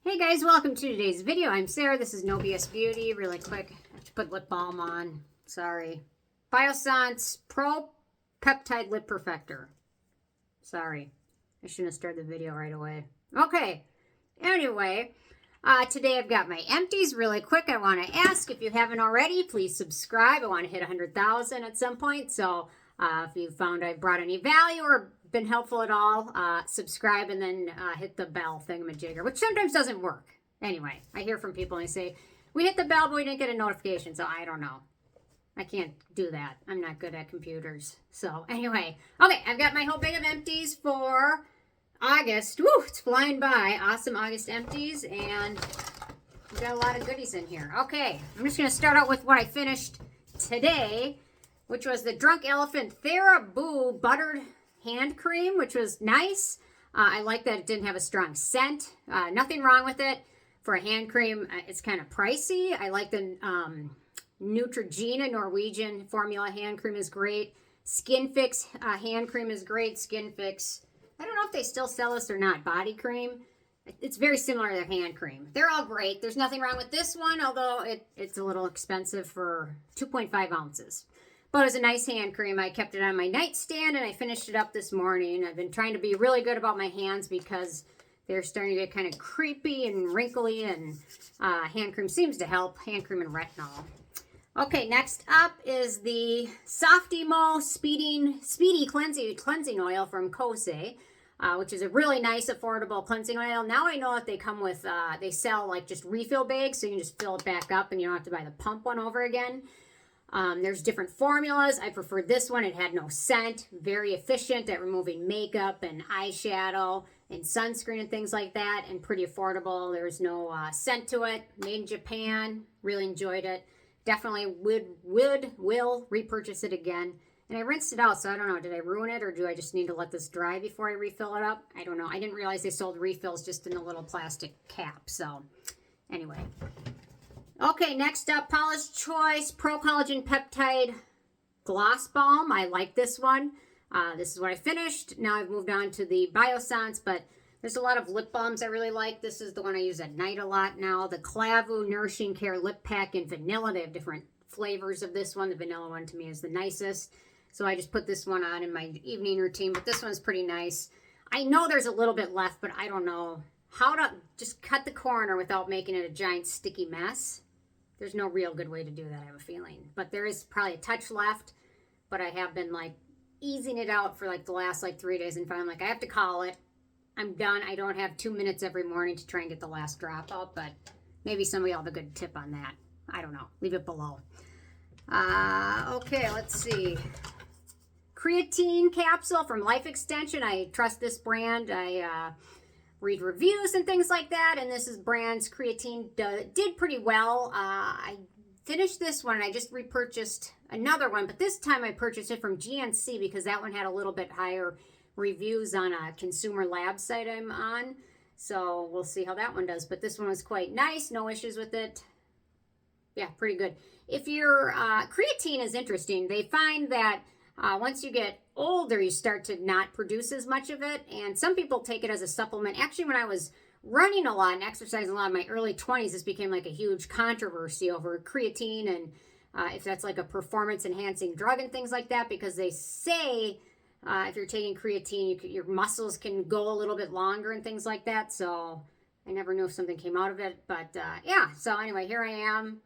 Hey guys, welcome to today's video. I'm Sarah. This is No BS Beauty. Really quick, I have to put lip balm on. Sorry. Biossance Pro Peptide Lip Perfector. Sorry. I shouldn't have started the video right away. Okay. Anyway, today I've got my empties. Really quick, I want to ask, if you haven't already, please subscribe. I want to hit 100,000 at some point. So if you found I brought any value or been helpful at all, subscribe and then hit the bell thingamajigger, which sometimes doesn't work. Anyway, I hear from people and they say, we hit the bell, but we didn't get a notification. So I don't know. I can't do that. I'm not good at computers. So anyway, okay, I've got my whole bag of empties for August. Woo, it's flying by. Awesome August empties, and we've got a lot of goodies in here. Okay, I'm just going to start out with what I finished today, which was the Drunk Elephant Therabu Buttered Hand Cream, which was nice. I like that it didn't have a strong scent. Nothing wrong with it. For a hand cream, it's kind of pricey. I like the Neutrogena Norwegian formula hand cream is great. Skin Fix hand cream is great. Skin Fix, I don't know if they still sell this or not, body cream. It's very similar to their hand cream. They're all great. There's nothing wrong with this one, although it's a little expensive for 2.5 ounces. But it was a nice hand cream. I kept it on my nightstand and I finished it up this morning. I've been trying to be really good about my hands because they're starting to get kind of creepy and wrinkly, and hand cream seems to help. Hand cream and retinol. Okay, next up is the Softymo Speedy Cleansing Oil from Kose, which is a really nice, affordable cleansing oil. Now I know that they come with, they sell like just refill bags, so you can just fill it back up and you don't have to buy the pump one over again. There's different formulas. I preferred this one. It had no scent, very efficient at removing makeup and eyeshadow and sunscreen and things like that, and pretty affordable. There's no scent to it. Made in Japan. Really enjoyed it. Definitely will repurchase it again. And I rinsed it out, so I don't know. Did I ruin it, or do I just need to let this dry before I refill it up? I don't know. I didn't realize they sold refills just in a little plastic cap. So anyway. Okay, next up, Paula's Choice Pro-Collagen Peptide Gloss Balm. I like this one. This is what I finished. Now I've moved on to the Biossance, but there's a lot of lip balms I really like. This is the one I use at night a lot now. The Klavuu Nourishing Care Lip Pack in vanilla. They have different flavors of this one. The vanilla one to me is the nicest. So I just put this one on in my evening routine, but this one's pretty nice. I know there's a little bit left, but I don't know how to just cut the corner without making it a giant sticky mess. There's no real good way to do that, I have a feeling. But there is probably a touch left, but I have been like easing it out for like the last like 3 days, and finally I'm like, I have to call it. I'm done. I don't have 2 minutes every morning to try and get the last drop out, but maybe somebody will have a good tip on that. I don't know. Leave it below. Okay, let's see. Creatine capsule from Life Extension. I trust this brand. I read reviews and things like that, and this is brand's creatine did pretty well. I finished this one and I just repurchased another one, but this time I purchased it from GNC because that one had a little bit higher reviews on a consumer lab site I'm on, so we'll see how that one does. But this one was quite nice, no issues with it. Yeah, pretty good. If your creatine is interesting, they find that once you get older, you start to not produce as much of it, and some people take it as a supplement. Actually, when I was running a lot and exercising a lot in my early 20s, this became like a huge controversy over creatine and if that's like a performance enhancing drug and things like that, because they say if you're taking creatine, your muscles can go a little bit longer and things like that. So I never knew if something came out of it, but yeah. So anyway, here I am,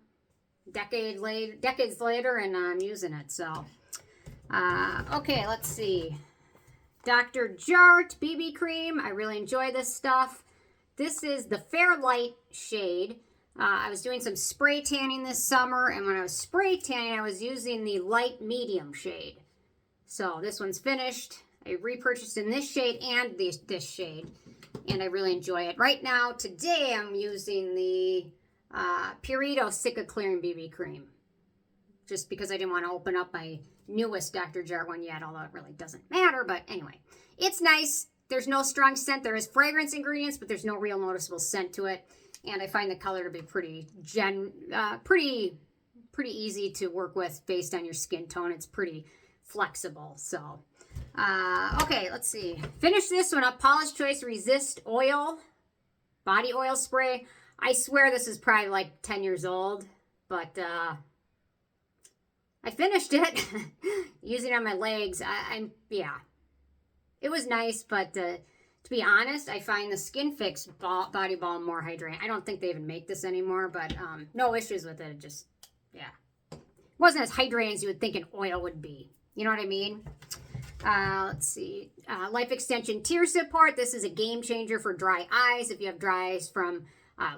decades later, and I'm using it. So okay, let's see. Dr. Jart BB cream. I really enjoy this stuff. This is the Fair Light shade. I was doing some spray tanning this summer, and when I was spray tanning, I was using the light medium shade. So this one's finished. I repurchased in this shade and this shade, and I really enjoy it. Right now, today, I'm using the Purito Cica Clearing BB cream, just because I didn't want to open up my newest Dr. Jart one yet, although it really doesn't matter. But anyway, it's nice. There's no strong scent. There is fragrance ingredients, but there's no real noticeable scent to it. And I find the color to be pretty easy to work with based on your skin tone. It's pretty flexible. So, okay, let's see. Finish this one up. Paula's Choice Resist Oil body oil spray. I swear this is probably like 10 years old, but I finished it using it on my legs. Yeah, it was nice, but to be honest, I find the Skin Fix body balm more hydrating. I don't think they even make this anymore, but no issues with it. Just, yeah, it wasn't as hydrating as you would think an oil would be. You know what I mean? Let's see. Life Extension Tear Support. This is a game changer for dry eyes. If you have dry eyes from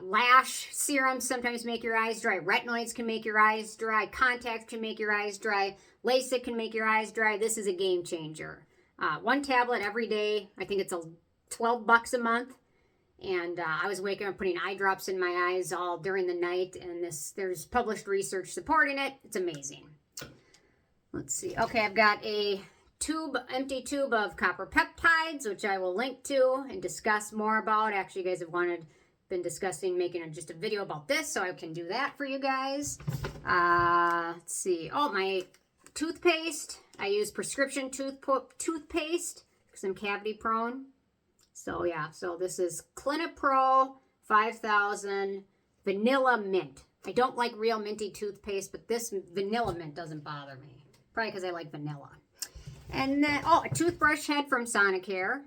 lash serums, sometimes make your eyes dry. Retinoids can make your eyes dry. Contacts can make your eyes dry. LASIK can make your eyes dry. This is a game changer. One tablet every day. I think it's $12 a month. And I was waking up putting eye drops in my eyes all during the night. And there's published research supporting it. It's amazing. Let's see. Okay, I've got a empty tube of copper peptides, which I will link to and discuss more about. Actually, you guys have been discussing making just a video about this, so I can do that for you guys. Let's see. Oh, my toothpaste. I use prescription toothpaste because I'm cavity prone. So yeah, so this is Clinipro 5000 Vanilla Mint. I don't like real minty toothpaste, but this vanilla mint doesn't bother me. Probably because I like vanilla. And then, a toothbrush head from Sonicare.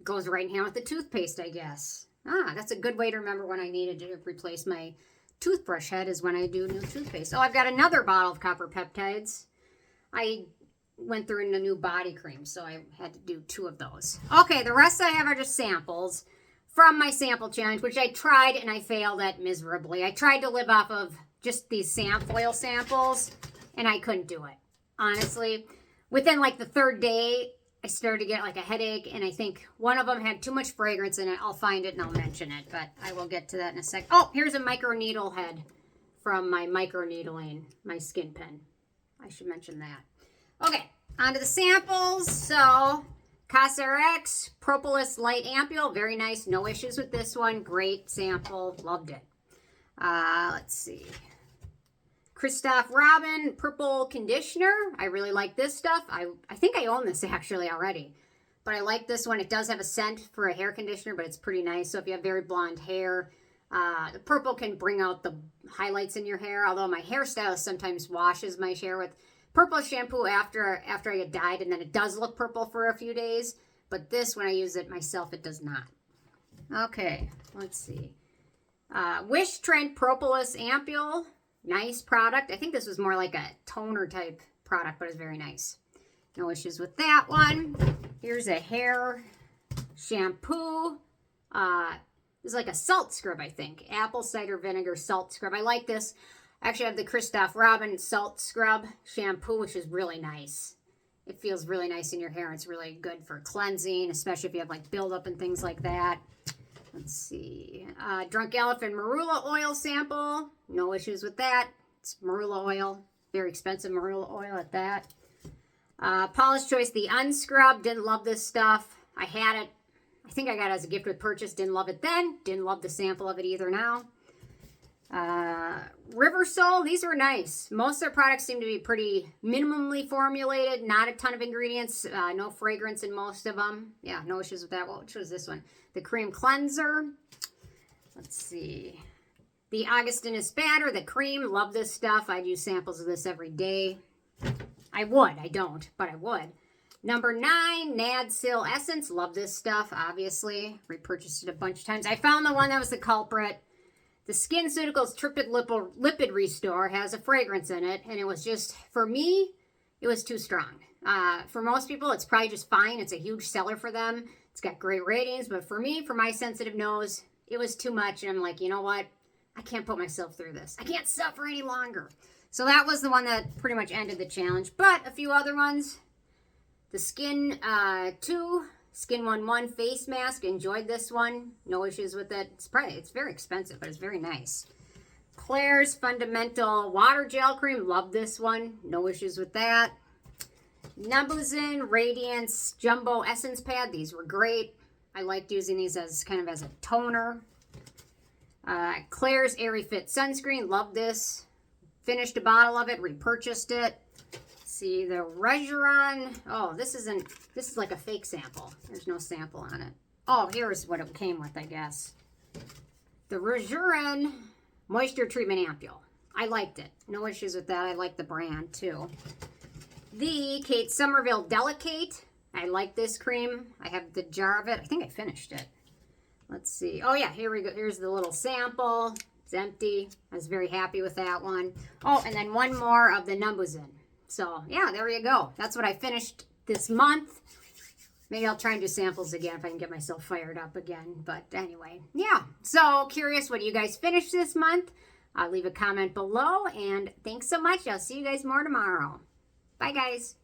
Goes right in hand with the toothpaste, I guess. That's a good way to remember when I needed to replace my toothbrush head is when I do new toothpaste. Oh, I've got another bottle of copper peptides. I went through a new body cream, so I had to do 2 of those. Okay, the rest I have are just samples from my sample challenge, which I tried and I failed at miserably. I tried to live off of just these foil samples, and I couldn't do it. Honestly, within like the 3rd day, I started to get like a headache, and I think one of them had too much fragrance in it. I'll find it and I'll mention it, but I will get to that in a sec. Oh, here's a microneedle head from my microneedling, my skin pen. I should mention that. Okay, on to the samples. So, Kose Propolis Light Ampule, very nice. No issues with this one. Great sample. Loved it. Let's see. Christoph Robin Purple Conditioner. I really like this stuff. I think I own this actually already. But I like this one. It does have a scent for a hair conditioner, but it's pretty nice. So if you have very blonde hair, the purple can bring out the highlights in your hair. Although my hairstylist sometimes washes my hair with purple shampoo after I get dyed, and then it does look purple for a few days. But this, when I use it myself, it does not. Okay, let's see. Wish Trend Propolis Ampule. Nice product. I think this was more like a toner type product, but it's very nice. No issues with that one. Here's a hair shampoo. This is like a salt scrub, I think. Apple cider vinegar salt scrub. I like this. I actually have the Christoph Robin salt scrub shampoo, which is really nice. It feels really nice in your hair. It's really good for cleansing, especially if you have like buildup and things like that. Let's see. Drunk Elephant Marula oil sample. No issues with that. It's marula oil. Very expensive marula oil at that. Paula's Choice, the Unscrub. Didn't love this stuff. I had it. I think I got it as a gift with purchase. Didn't love it then. Didn't love the sample of it either now. River Soul. These are nice. Most of their products seem to be pretty minimally formulated. Not a ton of ingredients. No fragrance in most of them. Yeah, no issues with that. Which was this one? The Cream Cleanser. Let's see. The Augustinus Batter, the cream. Love this stuff. I'd use samples of this every day. I would. I don't, but I would. Number 9, Nadsil Essence. Love this stuff, obviously. Repurchased it a bunch of times. I found the one that was the culprit. The SkinCeuticals Tripid Lipid Restore has a fragrance in it, and it was just, for me, it was too strong. For most people, it's probably just fine. It's a huge seller for them. It's got great ratings, but for me, for my sensitive nose, it was too much, and I'm like, you know what? I can't put myself through this. I can't suffer any longer. So that was the one that pretty much ended the challenge, but a few other ones. The Skin 2, Skin 1 face mask. Enjoyed this one. No issues with it. It's very expensive, but it's very nice. Claire's Fundamental Water Gel Cream. Love this one. No issues with that. Nebuzin Radiance Jumbo Essence Pad. These were great. I liked using these as kind of as a toner. Claire's Airy Fit Sunscreen. Love this. Finished a bottle of it. Repurchased it. See the Regeron. Oh, this is like a fake sample. There's no sample on it. Oh, here's what it came with, I guess. The Rejurin Moisture Treatment Ampule. I liked it. No issues with that. I like the brand too. The Kate Somerville Delicate. I like this cream. I have the jar of it. I think I finished it. Let's see. Oh yeah, here we go. Here's the little sample. It's empty. I was very happy with that one. Oh, and then one more of the Numbuzin. So yeah, there you go. That's what I finished this month. Maybe I'll try and do samples again if I can get myself fired up again. But anyway, yeah. So curious what you guys finished this month. Leave a comment below. And thanks so much. I'll see you guys more tomorrow. Bye, guys.